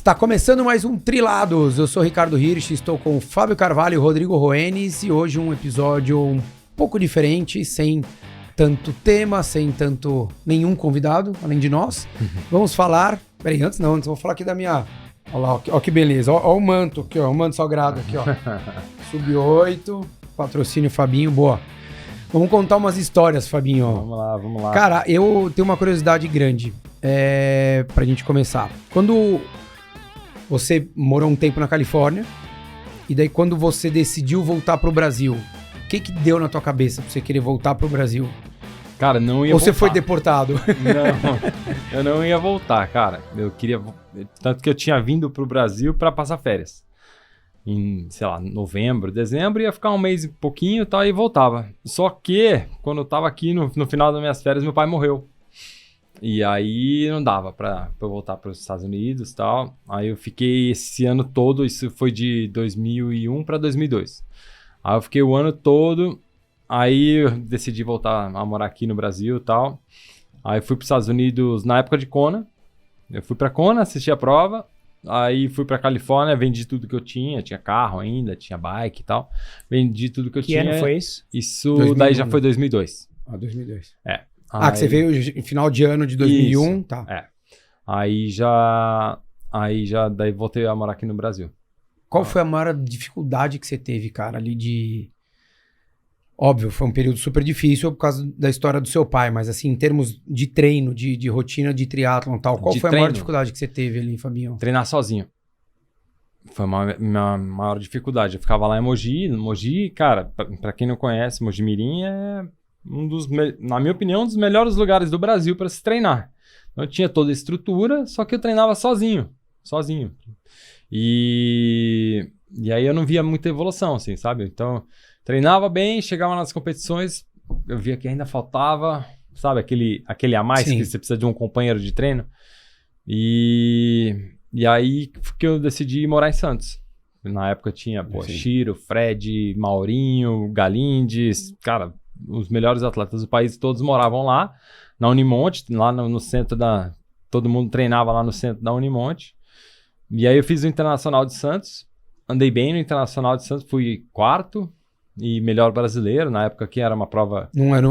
Está começando mais um Trilados. Eu sou Ricardo Hirsch, estou com o Fábio Carvalho e o Rodrigo Roenes e hoje um episódio um pouco diferente, sem tanto tema, sem tanto nenhum convidado, além de nós. Vamos falar... Peraí, antes vou falar aqui da minha... Olha lá, ó que beleza. Ó o manto aqui, ó, o manto sagrado aqui, ó. Sub-8, patrocínio Fabinho, boa. Vamos contar umas histórias, Fabinho. Vamos lá. Cara, eu tenho uma curiosidade grande pra gente começar. Quando você morou um tempo na Califórnia, e daí quando você decidiu voltar pro Brasil, o que deu na tua cabeça pra você querer voltar pro Brasil? Cara, não ia Ou voltar. você foi deportado? Não, eu não ia voltar, cara. Eu queria... Tanto que eu tinha vindo pro Brasil pra passar férias. Em, sei lá, novembro, dezembro, ia ficar um mês e pouquinho e tal, e voltava. Só que, quando eu tava aqui no final das minhas férias, meu pai morreu. E aí não dava pra eu voltar pros Estados Unidos e tal. Aí eu fiquei esse ano todo, isso foi de 2001 pra 2002. Aí eu fiquei o ano todo, aí eu decidi voltar a morar aqui no Brasil e tal. Aí fui pros Estados Unidos na época de Kona. Eu fui pra Kona, assisti a prova. Aí fui pra Califórnia, vendi tudo que eu tinha carro ainda, tinha bike e tal. Vendi tudo que eu tinha. Que ano foi isso? Isso 2001. Daí já foi 2002. Ah, 2002. É. Ah, que você veio em final de ano de 2001, isso, tá. É. Aí já daí voltei a morar aqui no Brasil. Qual foi a maior dificuldade que você teve, cara, ali de... Óbvio, foi um período super difícil por causa da história do seu pai, mas assim, em termos de treino, de rotina de triatlon e tal, qual foi a maior dificuldade que você teve ali, Fabinho? Treinar sozinho. Foi a minha maior dificuldade. Eu ficava lá em Mogi. Mogi, cara, pra quem não conhece, Mogi Mirim é na minha opinião, um dos melhores lugares do Brasil para se treinar. Então, eu tinha toda a estrutura, só que eu treinava sozinho. E aí eu não via muita evolução, assim, sabe? Então, treinava bem, chegava nas competições, eu via que ainda faltava, sabe? Aquele a mais. Sim. Que você precisa de um companheiro de treino. E aí que eu decidi morar em Santos. Na época tinha Chiro, Fred, Maurinho, Galindes, cara, os melhores atletas do país todos moravam lá, na Unimonte, lá no centro da... Todo mundo treinava lá no centro da Unimonte. E aí eu fiz o Internacional de Santos, andei bem no Internacional de Santos, fui quarto e melhor brasileiro, na época que era uma prova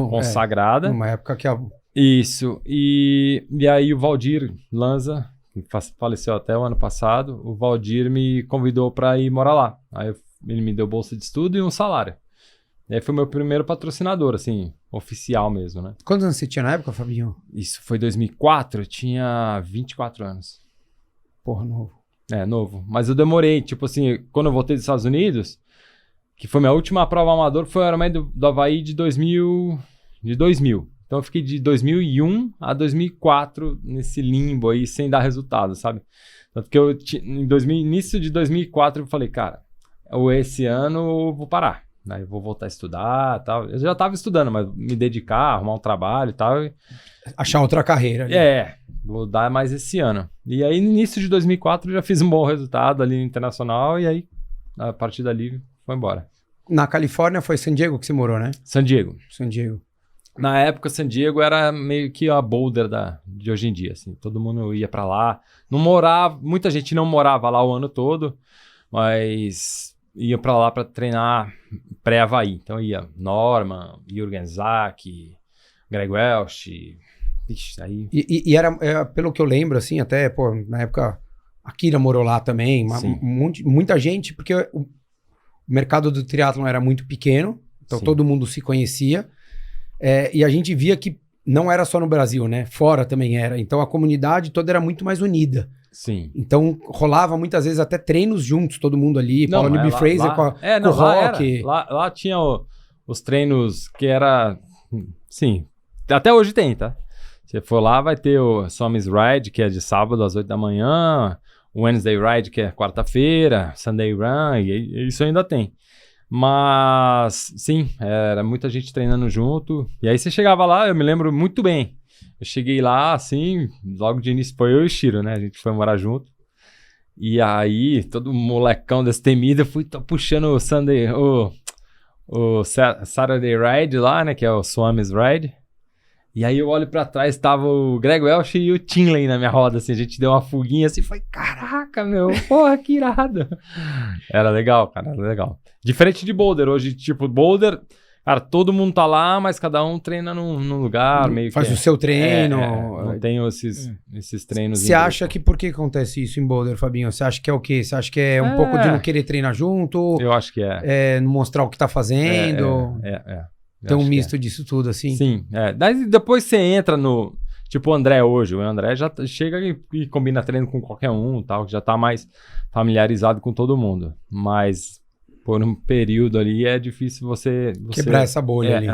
consagrada. Numa época que Isso, e aí o Valdir Lanza, que faleceu até o ano passado, o Valdir me convidou para ir morar lá. Aí ele me deu bolsa de estudo e um salário. E aí foi meu primeiro patrocinador, assim, oficial mesmo, né? Quantos anos você tinha na época, Fabinho? Isso foi 2004, eu tinha 24 anos. Porra, novo. É, novo. Mas eu demorei, tipo assim, quando eu voltei dos Estados Unidos, que foi minha última prova amador, foi o Ironman do Havaí de 2000. Então eu fiquei de 2001 a 2004 nesse limbo aí, sem dar resultado, sabe? Tanto que início de 2004 eu falei, cara, esse ano eu vou parar. Aí eu vou voltar a estudar e tal. Eu já estava estudando, mas me dedicar, arrumar um trabalho e tal. Achar outra carreira ali. Vou dar mais esse ano. E aí, no início de 2004, eu já fiz um bom resultado ali no Internacional. E aí, a partir dali, foi embora. Na Califórnia foi San Diego que você morou, né? San Diego. Na época, San Diego era meio que a Boulder de hoje em dia, assim. Todo mundo ia pra lá. Não morava... Muita gente não morava lá o ano todo, mas... ia pra lá pra treinar pré-Havaí. Então ia Norman, Jürgen Zak, Greg Welch. Ixi, aí... E era, pelo que eu lembro, assim, até, na época, a Kira morou lá também. Muita gente, porque o mercado do triatlon era muito pequeno, então todo mundo se conhecia. E a gente via que não era só no Brasil, né? Fora também era. Então a comunidade toda era muito mais unida. Sim. Então rolava muitas vezes até treinos juntos, todo mundo ali. Paulo Newby Fraser com o Rock. Lá tinha os treinos que era... Sim, até hoje tem, tá? Se for lá, vai ter o Sommers Ride, que é de sábado às 8 da manhã. O Wednesday Ride, que é quarta-feira. Sunday Run, e isso ainda tem. Mas, sim, era muita gente treinando junto. E aí você chegava lá, eu me lembro muito bem. Eu cheguei lá, assim, logo de início foi eu e o Chiro, né? A gente foi morar junto. E aí, todo molecão destemido, eu fui puxando o Saturday Ride lá, né? Que é o Swami's Ride. E aí eu olho pra trás, tava o Greg Welch e o Tinley na minha roda, assim. A gente deu uma fuguinha assim, foi caraca, Caraca, meu, porra, que irado. Era legal, cara, era legal. Diferente de boulder, hoje, tipo, boulder, cara, todo mundo tá lá, mas cada um treina num lugar, meio faz que... o seu treino. Não tem esses treinos. Você acha que por que acontece isso em boulder, Fabinho? Você acha que é o quê? Você acha que é um pouco de não querer treinar junto? Eu acho que é. Não mostrar o que tá fazendo? Tem um misto disso tudo, assim? Sim, Daí depois você entra no... Tipo o André hoje. O André já chega e combina treino com qualquer um, tal, que já tá mais familiarizado com todo mundo. Mas por um período ali é difícil você quebrar essa bolha ali.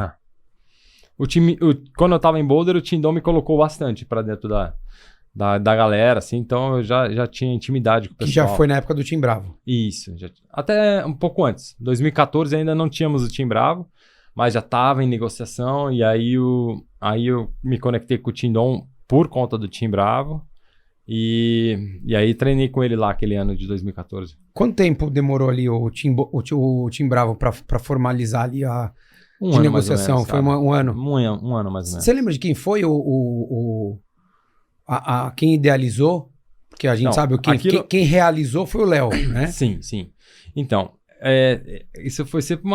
O time, quando eu tava em boulder, o Tindom me colocou bastante pra dentro da galera, assim. Então eu já tinha intimidade com o pessoal. Que já foi na época do Team Bravo. Isso. Até um pouco antes. 2014 ainda não tínhamos o Team Bravo. Mas já estava em negociação, e aí eu me conectei com o Tindom por conta do Team Bravo, e aí treinei com ele lá aquele ano de 2014. Quanto tempo demorou ali o Team Bravo para formalizar ali a negociação? Menos, foi um ano? Um ano mais ou menos. Você lembra de quem foi quem idealizou? Porque a gente sabe quem realizou foi o Léo, né? Sim. Então, isso foi sempre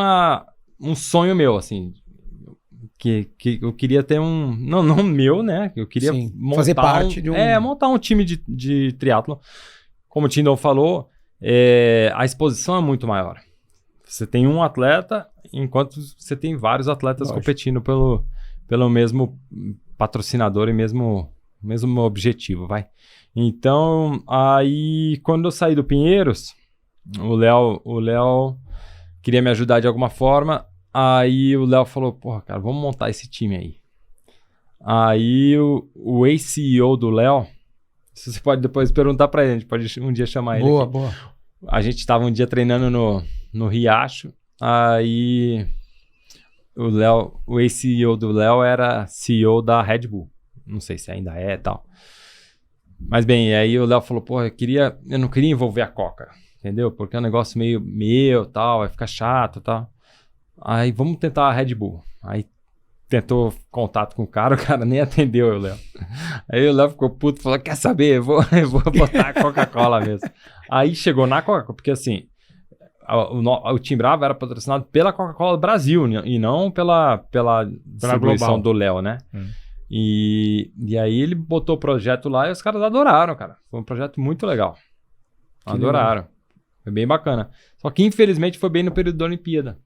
um sonho meu, assim, que eu queria ter não meu, né, eu queria fazer parte de montar um time de triatlon. Como o Tindom falou, a exposição é muito maior. Você tem um atleta, enquanto você tem vários atletas competindo pelo mesmo patrocinador e mesmo objetivo, vai. Então, aí, quando eu saí do Pinheiros, o Léo queria me ajudar de alguma forma. Aí o Léo falou, porra, cara, vamos montar esse time aí. Aí o ex-CEO do Léo, você pode depois perguntar pra ele, a gente pode um dia chamar ele aqui. Boa. A gente tava um dia treinando no Riacho, aí o ex-CEO do Léo era CEO da Red Bull. Não sei se ainda é e tal. Mas bem, aí o Léo falou, porra, eu não queria envolver a Coca. Entendeu? Porque é um negócio meio meu, tal, vai ficar chato, tal. Aí vamos tentar a Red Bull. Aí tentou contato com o cara nem atendeu o Léo. Aí o Léo ficou puto e falou, quer saber, eu vou botar a Coca-Cola mesmo. Aí chegou na Coca-Cola, porque assim, o Team Bravo era patrocinado pela Coca-Cola Brasil, e não pela distribuição do Léo, né? E aí ele botou o projeto lá e os caras adoraram, cara. Foi um projeto muito legal. Adoraram. Legal. Foi bem bacana. Só que, infelizmente, foi bem no período da Olimpíada.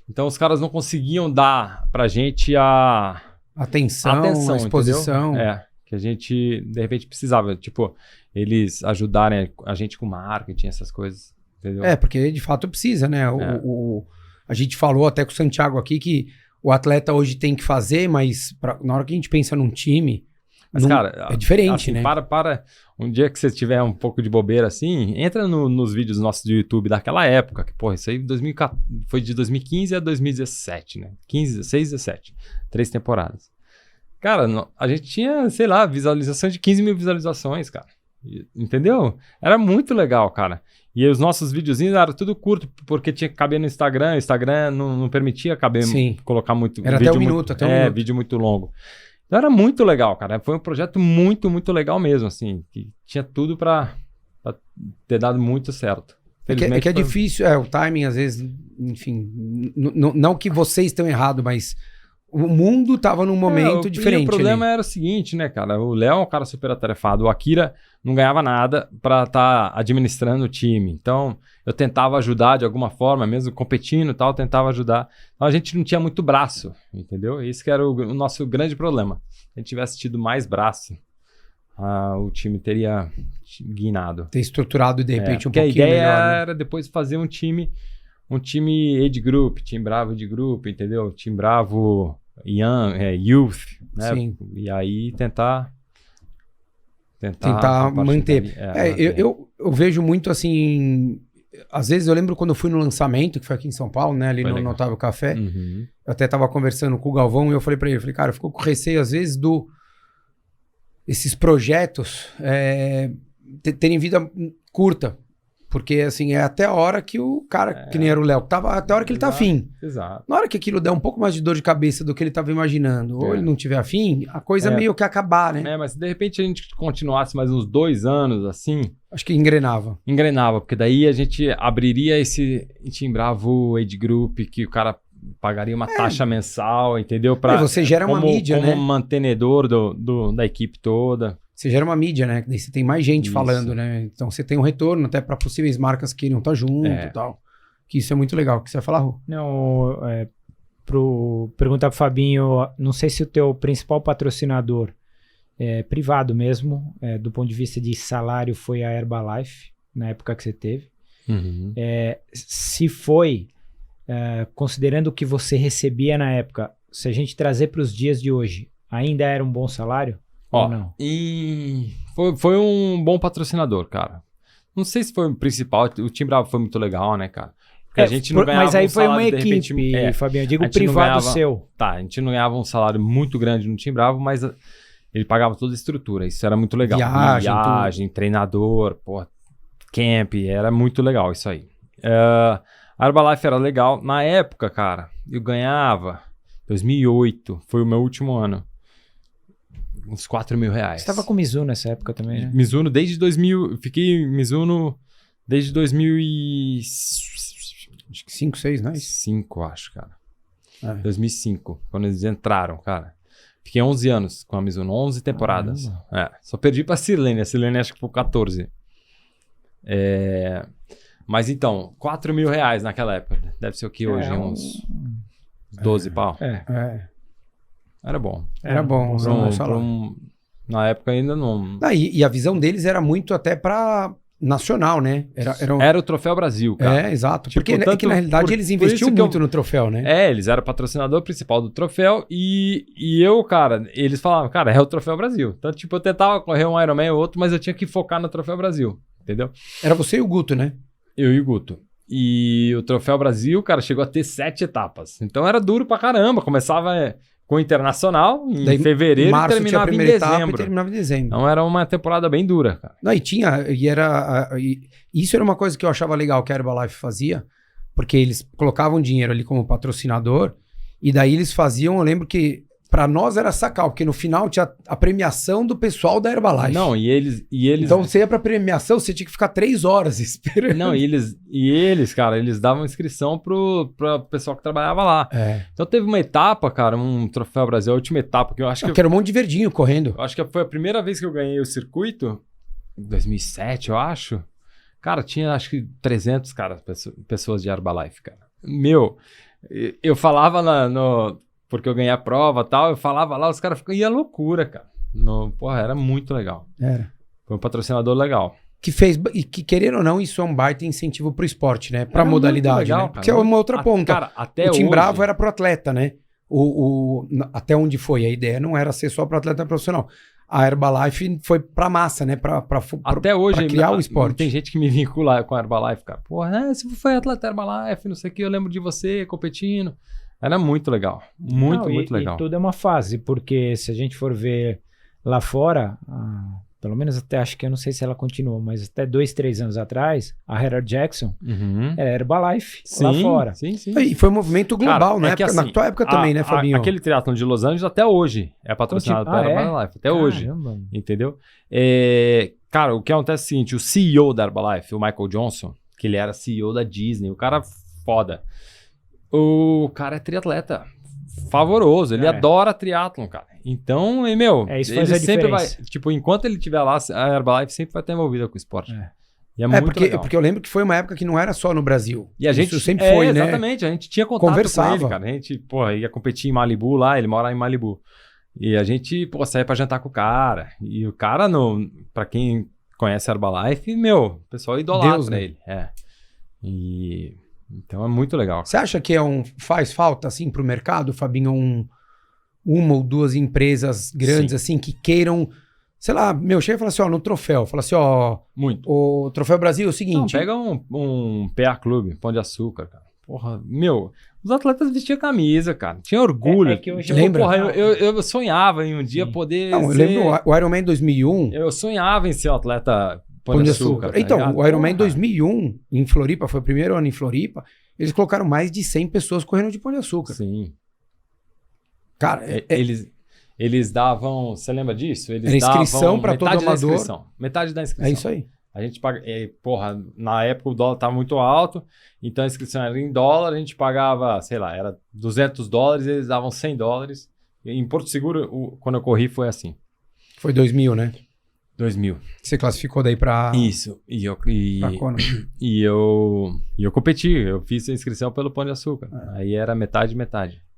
Então, os caras não conseguiam dar pra gente a atenção, a exposição. Entendeu? Que a gente, de repente, precisava. Tipo, eles ajudarem a gente com marketing, essas coisas. Entendeu? Porque, de fato, precisa, né? A gente falou até com o Santiago aqui que o atleta hoje tem que fazer, mas na hora que a gente pensa num time... Mas, cara, é diferente, assim, né? Para um dia que você tiver um pouco de bobeira assim, entra nos vídeos nossos do YouTube daquela época, que, porra, isso aí foi de 2015 a 2017, né? 16, 17. 3 temporadas. Cara, a gente tinha, sei lá, visualização de 15 mil visualizações, cara. Entendeu? Era muito legal, cara. E os nossos videozinhos eram tudo curto, porque tinha que caber no Instagram. O Instagram não permitia colocar muito... Era vídeo até um minuto. Vídeo muito longo. Então era muito legal, cara. Foi um projeto muito, muito legal mesmo, assim. Que tinha tudo pra ter dado muito certo. É que é difícil, o timing, às vezes, enfim... Não que vocês estão errados, mas... O mundo tava num momento diferente. E o problema era o seguinte, né, cara? O Léo é um cara super atarefado. O Akira não ganhava nada pra estar administrando o time. Então, eu tentava ajudar de alguma forma, mesmo competindo e tal, eu tentava ajudar. Então, a gente não tinha muito braço, entendeu? Esse que era o nosso grande problema. Se a gente tivesse tido mais braço, o time teria guinado. Ter estruturado, de repente, um pouquinho melhor. Porque a ideia melhor, era depois fazer um time Age Group, Team Bravo Age Group, entendeu? Team Bravo... Youth, né? Sim. E aí tentar manter. Eu vejo muito assim. Às vezes eu lembro quando eu fui no lançamento, que foi aqui em São Paulo, né? Ali no Otávio Café. Uhum. Eu até tava conversando com o Galvão e eu falei pra ele, cara, eu fico com receio às vezes esses projetos terem vida curta. Porque, assim, é até a hora que o cara, que nem era o Léo, tava até a hora que ele tá afim. Exato. Na hora que aquilo der um pouco mais de dor de cabeça do que ele tava imaginando, ou ele não tiver afim, a coisa meio que acabar, né? Mas se de repente a gente continuasse mais uns 2 anos assim... Acho que engrenava. Engrenava, porque daí a gente abriria esse... A gente timbrava o Age Group, que o cara pagaria uma taxa mensal, entendeu? E você gera uma mídia, né? Como mantenedor da equipe toda. Você gera uma mídia, né? Daí você tem mais gente Isso. falando, né? Então você tem um retorno até para possíveis marcas que queriam estar junto e tal. Que isso é muito legal. O que você vai falar, Rô? Não, perguntar pro Fabinho, não sei se o teu principal patrocinador privado mesmo, do ponto de vista de salário, foi a Herbalife, na época que você teve. Uhum. Se foi, considerando o que você recebia na época, se a gente trazer para os dias de hoje, ainda era um bom salário? Ou não? E foi um bom patrocinador, cara. Não sei se foi o principal, o Tim Bravo foi muito legal, né, cara? Porque a gente não ganhava mas aí um foi salário, uma de repente, equipe, Fabinho, eu digo a gente não privado ganhava- seu. Tá, a gente não ganhava um salário muito grande no Tim Bravo, mas ele pagava toda a estrutura, isso era muito legal. Viagem, treinador, porra, camp, era muito legal isso aí. A Herbalife era legal. Na época, cara, eu ganhava, 2008, foi o meu último ano, uns 4 mil reais. Você tava com o Mizuno nessa época também, né? Mizuno desde 2000, eu fiquei em Mizuno desde 5, 6, né? 2005, acho, cara. 2005, quando eles entraram, cara. Fiquei 11 anos com a Mizuno, 11 temporadas. Só perdi pra Silene, a Silene acho que foi 14. Mas então, 4 mil reais naquela época. Deve ser o que hoje? Uns 12 pau. Era bom. Era bom. Na época ainda não... E a visão deles era muito até pra nacional, né? Era o Troféu Brasil, cara. Exato. Tipo, Porque é que na realidade eles investiam muito no troféu, né? Eles eram patrocinador principal do troféu e eu, cara, eles falavam, cara, é o Troféu Brasil. Então, tipo, eu tentava correr um Ironman ou outro, mas eu tinha que focar no Troféu Brasil, entendeu? Era você e o Guto, né? Eu e o Guto. E o Troféu Brasil, cara, chegou a ter 7 etapas. Então era duro pra caramba. Começava com o Internacional em fevereiro e terminava em dezembro. Então era uma temporada bem dura, cara. Isso era uma coisa que eu achava legal que a Herbalife fazia, porque eles colocavam dinheiro ali como patrocinador, e daí eles faziam, eu lembro que pra nós era sacal, porque no final tinha a premiação do pessoal da Herbalife. Não, e eles... Então você ia pra premiação, você tinha que ficar 3 horas esperando. Não, e eles, cara, eles davam inscrição pro pessoal que trabalhava lá. Então teve uma etapa, cara, um Troféu Brasil, a última etapa, que eu acho que... Que era um monte de verdinho correndo. Eu acho que foi a primeira vez que eu ganhei o circuito, em 2007, eu acho. Cara, tinha acho que 300, cara, pessoas de Herbalife, cara. Meu, eu falava porque eu ganhei a prova e tal, eu falava lá, os caras iam loucura, cara. Porra, era muito legal. Foi um patrocinador legal. Que fez, e que querendo ou não, isso é um baita incentivo pro esporte, né? Pra modalidade, legal, né? Porque é uma outra ponta. Cara, até o Tim hoje... Bravo era pro atleta, né? Até onde foi? A ideia não era ser só pro atleta profissional. A Herbalife foi pra massa, né? Até hoje, pra criar o esporte. Tem gente que me vincula com a Herbalife, cara. Porra, você foi atleta Herbalife, não sei o que, eu lembro de você competindo. Era muito legal. Muito legal. E tudo é uma fase, porque se a gente for ver lá fora, pelo menos até acho que eu não sei se ela continua, mas até 2, 3 anos atrás, a Heather Jackson era Herbalife lá fora. Sim. E foi um movimento global, cara, né? assim, na tua época também, né, Fabinho? Aquele triatlon de Los Angeles até hoje é patrocinado pela Herbalife. Até hoje. Entendeu? Cara, o que acontece é o seguinte, o CEO da Herbalife, o Michael Johnson, que ele era CEO da Disney, o cara foda. O cara é triatleta favoroso, ele adora triatlon, cara. Então, isso ele faz a sempre diferença. vai, tipo, enquanto ele estiver lá, a Herbalife sempre vai estar envolvida com o esporte. E é muito legal. Porque eu lembro que foi uma época que não era só no Brasil. E a gente isso sempre foi, né? Exatamente, a gente tinha contato com ele, cara. A gente, ia competir em Malibu lá, ele mora em Malibu. E a gente, saía pra jantar com o cara. E o cara, pra quem conhece a Herbalife, o pessoal idolatra ele. Então é muito legal. Você acha que faz falta, assim, pro mercado, Fabinho, uma ou duas empresas grandes, assim, que queiram, sei lá, chega e fala assim, no troféu, fala assim, muito. O Troféu Brasil é o seguinte... Não, pega um PA Clube, Pão de Açúcar, cara. Porra, os atletas vestiam camisa, cara. Tinha orgulho. Que hoje lembra? Porra, eu sonhava em um dia poder eu lembro o Ironman 2001... Eu sonhava em ser um atleta Pão de Açúcar. tá Então, ligado? o Ironman Porra. 2001, em Floripa, foi o primeiro ano em Floripa, eles colocaram mais de 100 pessoas correndo de Pão de Açúcar. Sim. Cara, Eles davam, você lembra disso? Eles Era inscrição davam pra todo metade da amador. inscrição, metade da inscrição. é isso aí. A gente paga, porra, na época o dólar estava muito alto, então a inscrição era em dólar, a gente pagava, sei lá, era $200, eles davam $100. Em Porto Seguro, quando eu corri, foi assim. Foi 2000, né? 2000. Você classificou daí pra... Isso. E pra Kona. eu competi, eu fiz a inscrição pelo Pão de Açúcar. Aí era metade.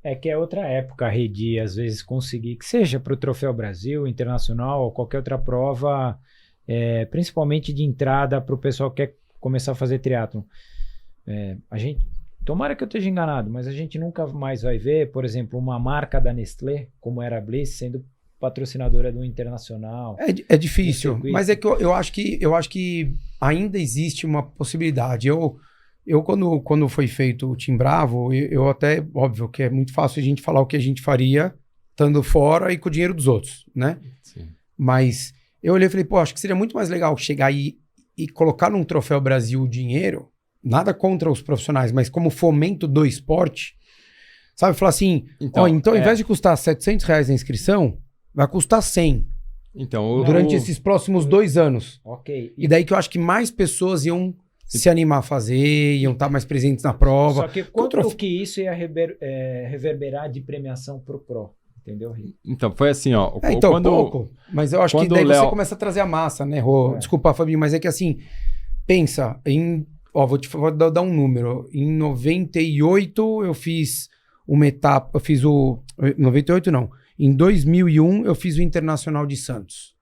É que é outra época, Redi, às vezes conseguir, que seja para o Troféu Brasil, Internacional ou qualquer outra prova, principalmente de entrada para o pessoal que quer começar a fazer triatlon. A gente, tomara que eu esteja enganado, mas a gente nunca mais vai ver, por exemplo, uma marca da Nestlé, como era a Bliss, sendo patrocinadora do Internacional. É difícil, circuito. mas é que eu acho que ainda existe uma possibilidade. Eu quando foi feito o Team Bravo, eu até, óbvio que é muito fácil a gente falar o que a gente faria estando fora e com o dinheiro dos outros, né? Sim. Mas eu olhei e falei, pô, acho que seria muito mais legal chegar e colocar num Troféu Brasil o dinheiro, nada contra os profissionais, mas como fomento do esporte, sabe? Falar assim, então ao invés de custar R$700 a inscrição, vai custar 100 Então, durante esses próximos 2 anos. Ok. E daí que eu acho que mais pessoas iam se animar a fazer, iam estar mais presentes na prova. Só que quanto que isso ia reverberar de premiação pro Pro? Entendeu, Redi? Então, foi assim, ó. Então, pouco. Mas eu acho que daí você começa a trazer a massa, né, Rô? Desculpa, Fabinho, mas é que assim, pensa em... Ó, vou dar um número. Em 98 eu fiz uma etapa... Eu fiz o... 98 não. Em 2001 eu fiz o Internacional de Santos.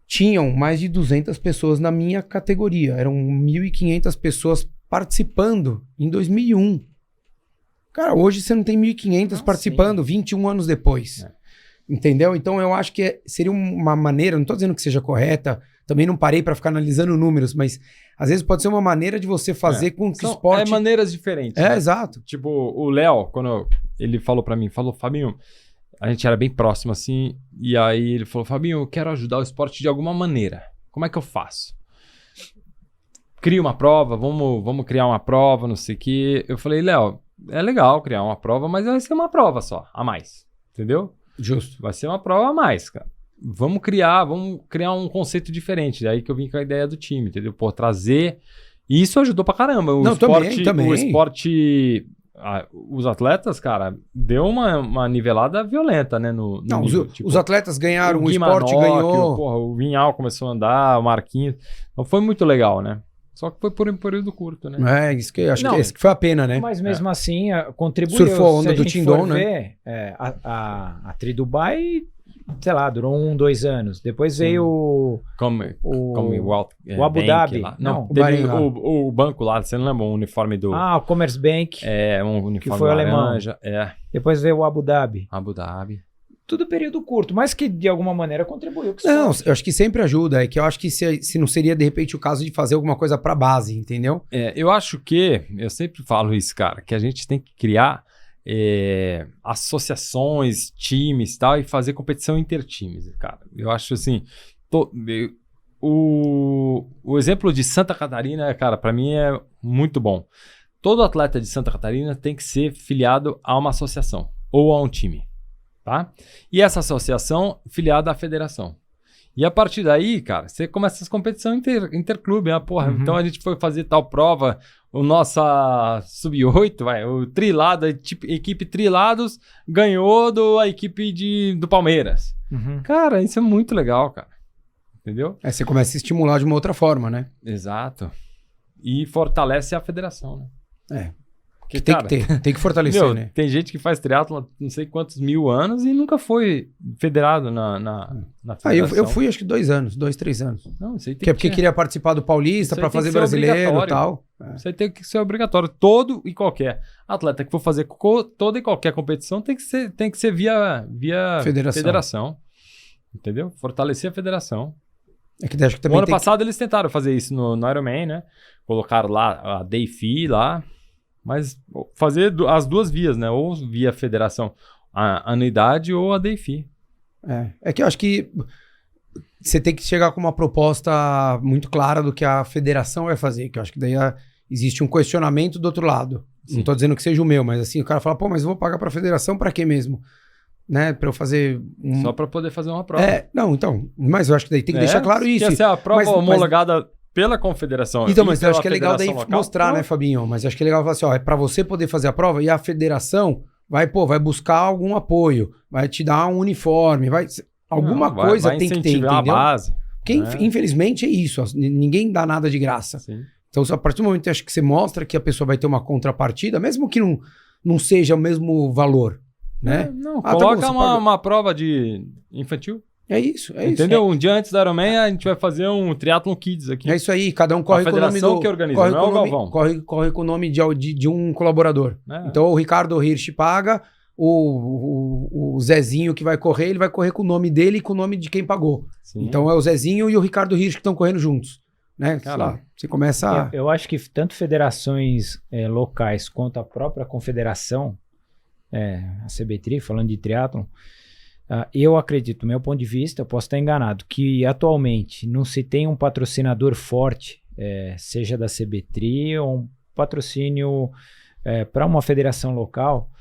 Tinham mais de 200 pessoas na minha categoria. Eram 1.500 pessoas participando em 2001. Cara, hoje você não tem 1.500 participando, 21 anos depois. Entendeu? Então eu acho que seria uma maneira, não estou dizendo que seja correta, também não parei para ficar analisando números, mas às vezes pode ser uma maneira de você fazer com que o esporte... maneiras diferentes. né? Exato. Tipo, o Léo, quando ele falou pra mim, Fabinho, a gente era bem próximo assim, e aí ele falou, Fabinho, eu quero ajudar o esporte de alguma maneira. Como é que eu faço? Cria uma prova, vamos criar uma prova, não sei o quê. Eu falei, Léo, é legal criar uma prova, mas vai ser uma prova só, a mais. Entendeu? Justo. Vai ser uma prova a mais, cara. Vamos criar um conceito diferente. Daí que eu vim com a ideia do time, entendeu? Pô, trazer... E isso ajudou pra caramba. O esporte... os atletas, cara, deu uma nivelada violenta, né? No nível. Os atletas ganharam, o Guimanocchio, esporte ganhou. Porra, o Vinhal começou a andar, o Marquinhos. Então foi muito legal, né? Só que foi por um período curto, né? Isso que acho que esse que foi a pena, né? Mas mesmo assim, contribuiu. Surfou a onda se a do gente Tindon, for né? ver, a Tri Dubai, sei lá, durou 1-2 anos. Depois veio o Abu Dhabi. Lá. Não, teve o banco lá, você não lembra o uniforme do... o Commerce Bank. Um uniforme que foi laranja. Depois veio o Abu Dhabi. Abu Dhabi. Tudo período curto, mas que de alguma maneira contribuiu. Não, eu acho que sempre ajuda. É que eu acho que se não seria, de repente, o caso de fazer alguma coisa pra base, entendeu? Eu acho que, eu sempre falo isso, cara, que a gente tem que criar associações, times e tal, e fazer competição intertimes, cara. Eu acho assim, o exemplo de Santa Catarina, cara, pra mim é muito bom. Todo atleta de Santa Catarina tem que ser filiado a uma associação ou a um time. Tá? E essa associação filiada à federação. E a partir daí, cara, você começa as competições interclube. Então a gente foi fazer tal prova, o nossa sub-8, o trilado, a equipe Trilados ganhou da equipe do Palmeiras. Cara, isso é muito legal, cara. Entendeu? Você começa a se estimular de uma outra forma, né? Exato. E fortalece a federação, né? Que tem que fortalecer, né? Tem gente que faz triatlo não sei quantos mil anos e nunca foi federado na federação. Eu fui acho que 2 anos, 3 anos. Não, isso aí tem que é porque queria participar do Paulista para fazer brasileiro e tal. Isso aí tem que ser obrigatório. Todo e qualquer atleta que for fazer toda e qualquer competição tem que ser via federação. Entendeu? Fortalecer a federação. É que acho que também ano passado eles tentaram fazer isso no Ironman, né? Colocaram lá a Day Fee lá. Mas fazer as duas vias, né? Ou via federação, a anuidade ou a Day Fee. É que eu acho que você tem que chegar com uma proposta muito clara do que a federação vai fazer, que eu acho que daí existe um questionamento do outro lado. Sim. Não tô dizendo que seja o meu, mas assim, o cara fala, pô, mas eu vou pagar pra federação pra quê mesmo? Né? Pra eu fazer... Só pra poder fazer uma prova. Não, então, mas eu acho que daí tem que deixar claro isso. Essa é a prova Mas- homologada pela confederação. Então, e mas eu pela acho que é legal daí federação local. mostrar, né, Fabinho? Mas eu acho que é legal falar assim, ó, é pra você poder fazer a prova e a federação vai buscar algum apoio, vai te dar um uniforme, alguma Não, coisa vai tem que ter, incentivar entendeu? a base. Porque, né? infelizmente, é isso. Ninguém dá nada de graça. Sim. Então, a partir do momento que acho que você mostra que a pessoa vai ter uma contrapartida, mesmo que não seja o mesmo valor, né? Não, tá bom, coloca você paga. uma prova de infantil. É isso. Entendeu? Um dia antes da Ironman, a gente vai fazer um Triathlon Kids aqui. É isso aí. Cada um corre A com o nome federação do... que organiza, corre não com é o nome, Galvão. corre com o nome de um colaborador. É. Então, o Ricardo Hirsch paga, o Zezinho que vai correr, ele vai correr com o nome dele e com o nome de quem pagou. Sim. Então, é o Zezinho e o Ricardo Hirsch que estão correndo juntos. Né? Sei lá, você começa a... Eu acho que tanto federações locais quanto a própria confederação, a CBTRI, falando de triatlon, eu acredito, do meu ponto de vista, eu posso estar enganado, que atualmente não se tem um patrocinador forte, seja da CBTRI ou um patrocínio para uma federação local.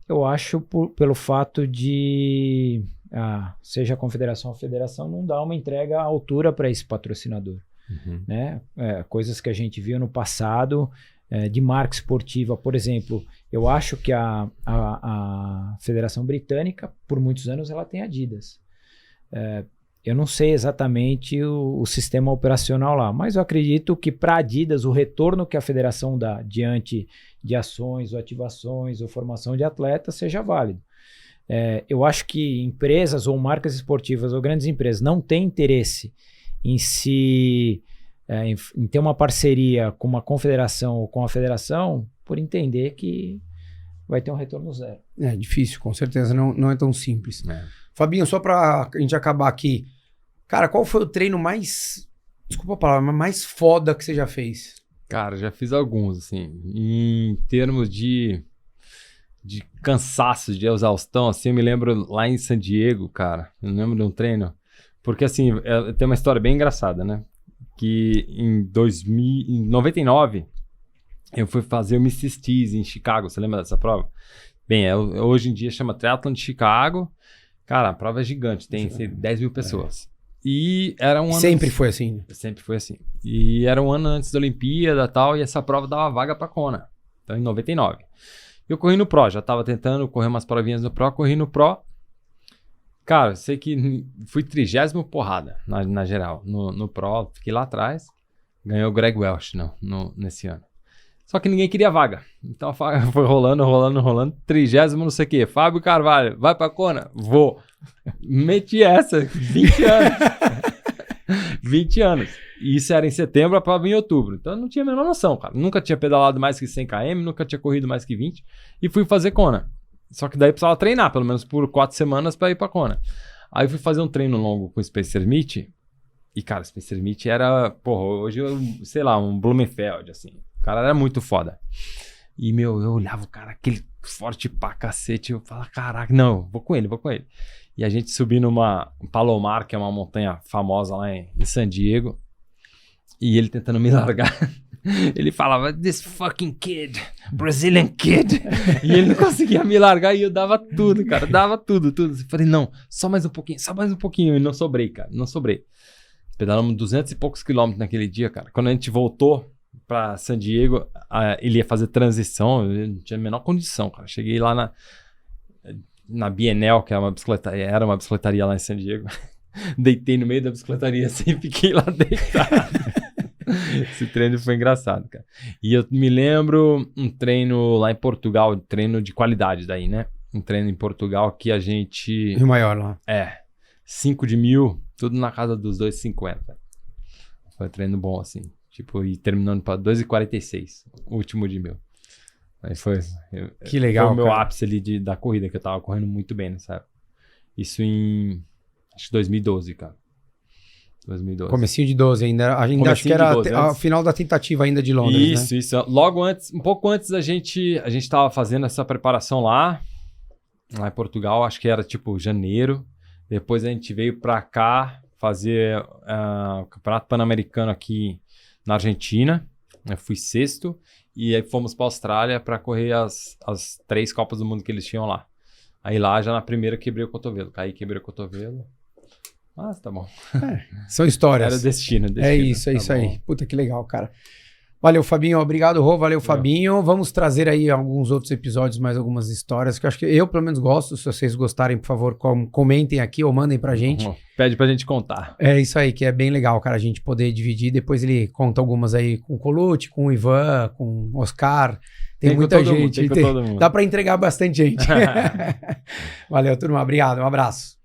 Eu acho pelo fato de, seja a confederação ou a federação, não dar uma entrega à altura para esse patrocinador. Uhum. Né? Coisas que a gente viu no passado, de marca esportiva, por exemplo, eu acho que a Federação Britânica, por muitos anos, ela tem Adidas. Eu não sei exatamente o sistema operacional lá, mas eu acredito que para a Adidas, o retorno que a federação dá diante de ações ou ativações ou formação de atletas seja válido. Eu acho que empresas ou marcas esportivas ou grandes empresas não têm interesse em em ter uma parceria com uma confederação ou com a federação, por entender que vai ter um retorno zero. É difícil, com certeza não é tão simples. Fabinho, só pra a gente acabar aqui, cara, qual foi o treino mais, desculpa a palavra, mas mais foda que você já fez? Cara, já fiz alguns, assim, em termos de cansaço, de exaustão, assim, eu me lembro lá em San Diego, cara, eu lembro de um treino, porque assim, tem uma história bem engraçada, né, que em 99, eu fui fazer o Mrs. Tees em Chicago, você lembra dessa prova? Bem, hoje em dia chama Triathlon de Chicago, cara, a prova é gigante, tem 10 mil pessoas. E era um ano... Sempre foi assim? Sempre foi assim. E era um ano antes da Olimpíada e tal, e essa prova dava vaga pra Kona. Então, em 99. Eu corri no Pro, já tava tentando correr umas provinhas no Pro, corri no Pro. Cara, sei que fui 30º porrada na geral. No Pro, fiquei lá atrás. Ganhou o Greg Welch nesse ano. Só que ninguém queria vaga. Então, foi rolando. 30º não sei o quê. Fábio Carvalho, vai pra Kona? Vou. Meti essa, 20 anos. 20 anos. E isso era em setembro, a prova em outubro. Então eu não tinha a menor noção, cara. Nunca tinha pedalado mais que 100 km, nunca tinha corrido mais que 20. E fui fazer Kona. Só que daí precisava treinar, pelo menos por 4 semanas pra ir pra Kona. Aí fui fazer um treino longo com o Spencer Smith. E, cara, o Spencer Smith era, porra, hoje, sei lá, um Blumenfeld, assim. O cara era muito foda. E, eu olhava o cara, aquele forte pra cacete. Eu falava, caraca, não, vou com ele. E a gente subiu numa Palomar, que é uma montanha famosa lá em San Diego. E ele tentando me largar. Ele falava, this fucking kid, Brazilian kid. E ele não conseguia me largar e eu dava tudo, cara. Dava tudo. Eu falei, não, só mais um pouquinho. E não sobrei, cara, não sobrei. Pedalamos 200 e poucos quilômetros naquele dia, cara. Quando a gente voltou pra San Diego, ele ia fazer transição, eu não tinha a menor condição, cara. Cheguei lá na Bienal, que era uma bicicletaria lá em San Diego. Deitei no meio da bicicletaria assim, fiquei lá deitado. Esse treino foi engraçado, cara. E eu me lembro um treino lá em Portugal, treino de qualidade daí, né? Um treino em Portugal que a gente... Rio Maior lá. 5 de 1000, tudo na casa dos 2,50. Foi um treino bom, assim. Tipo, e terminando para 2,46, o último de 1000. Aí foi... Que legal, foi o meu cara. ápice ali da corrida, que eu tava correndo muito bem nessa época. Isso em... acho que 2012, cara. 2012. Comecinho de 12 ainda acho que Comecinho era de 12, a final da tentativa ainda de Londres, né? Isso. Logo antes, um pouco antes a gente tava fazendo essa preparação lá em Portugal, acho que era tipo janeiro. Depois a gente veio pra cá, fazer o Campeonato Pan-Americano aqui na Argentina. Eu fui sexto. E aí fomos para a Austrália para correr as 3 Copas do Mundo que eles tinham lá. Aí lá, já na primeira, quebrei o cotovelo. Caí, quebrei o cotovelo. Mas tá bom. São histórias. Era destino. É isso tá aí. Puta, que legal, cara. Valeu, Fabinho. Obrigado, Rô. Valeu, Fabinho. Vamos trazer aí alguns outros episódios, mais algumas histórias, que eu acho que eu, pelo menos, gosto. Se vocês gostarem, por favor, comentem aqui ou mandem pra gente. Pede pra gente contar. É isso aí, que é bem legal, cara, a gente poder dividir. Depois ele conta algumas aí com o Colucci, com o Ivan, com o Oscar. Tem muita gente. Tem com todo mundo. Dá pra entregar bastante gente. Valeu, turma. Obrigado. Um abraço.